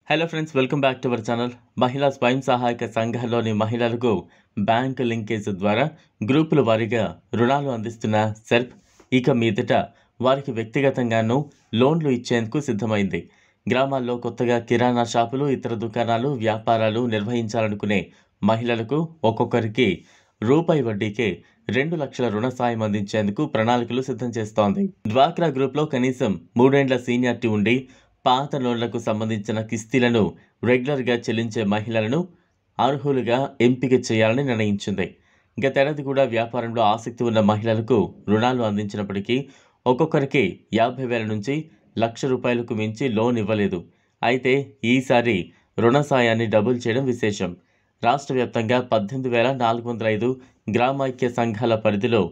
Hello friends, welcome back to our channel. మహిళా స్వయం సహాయక సంఘాల్లోని మహిళలకు బ్యాంక్ లింకేజ్ ద్వారా గ్రూపుల వారీగా రుణాలు అందిస్తున్న సెర్ప్ ఇక మీదట వారికి వ్యక్తిగతంగానూ లోన్లు ఇచ్చేందుకు సిద్ధమైంది. గ్రామాల్లో కొత్తగా కిరాణా షాపులు, ఇతర దుకాణాలు, వ్యాపారాలు నిర్వహించాలనుకునే మహిళలకు ఒక్కొక్కరికి రూపాయి వడ్డీకే 2 లక్షల రుణ సాయం అందించేందుకు ప్రణాళికలు సిద్ధం చేస్తోంది. డ్వాక్రా గ్రూప్లో కనీసం 3 ఏండ్ల సీనియారిటీ ఉండి పాత లోన్లకు సంబంధించిన కిస్తీలను రెగ్యులర్గా చెల్లించే మహిళలను అర్హులుగా ఎంపిక చేయాలని నిర్ణయించింది. గతేడాది కూడా వ్యాపారంలో ఆసక్తి ఉన్న మహిళలకు రుణాలు అందించినప్పటికీ ఒక్కొక్కరికి 50,000 నుంచి ₹1,00,000 మించి లోన్ ఇవ్వలేదు. అయితే ఈసారి రుణ సాయాన్ని డబుల్ చేయడం విశేషం. రాష్ట్ర వ్యాప్తంగా 18,405 గ్రామైక్య సంఘాల పరిధిలో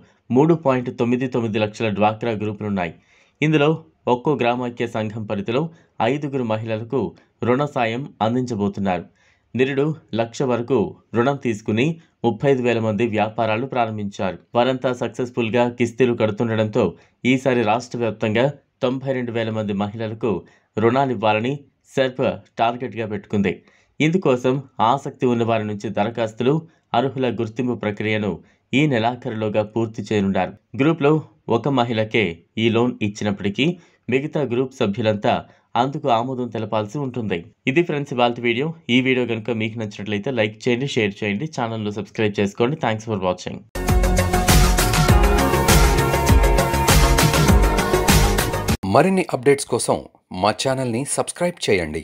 3.99 లక్షల డ్వాక్రా గ్రూపులున్నాయి. ఇందులో ఒక్కో గ్రామైక్య సంఘం పరిధిలో 5గురు మహిళలకు రుణ సాయం అందించబోతున్నారు. నిరుడు 1,00,000 వరకు రుణం తీసుకుని 35,000 మంది వ్యాపారాలు ప్రారంభించారు. వారంతా సక్సెస్ఫుల్గా కిస్తీలు కడుతుండడంతో ఈసారి రాష్ట్ర వ్యాప్తంగా 92,000 మంది మహిళలకు రుణాలివ్వాలని సెర్ప్ టార్గెట్గా పెట్టుకుంది. ఇందుకోసం ఆసక్తి ఉన్న వారి నుంచి దరఖాస్తులు, అర్హుల గుర్తింపు ప్రక్రియను ఈ నెలాఖరులోగా పూర్తి చేయనున్నారు. గ్రూప్లో ఒక మహిళకే ఈ లోన్ ఇచ్చినప్పటికీ మిగతా గ్రూప్ సభ్యులంతా అందుకు ఆమోదం తెలపాల్సి ఉంటుంది. ఇది ఫ్రెండ్స్ ఇవాల్టి వీడియో. ఈ వీడియో కనుక మీకు నచ్చినట్లయితే లైక్ చేయండి, షేర్ చేయండి, ఛానల్ను సబ్స్క్రైబ్ చేసుకోండి. Thanks for watching. మరిన్ని అప్డేట్స్ కోసం మా ఛానల్ని సబ్స్క్రైబ్ చేయండి.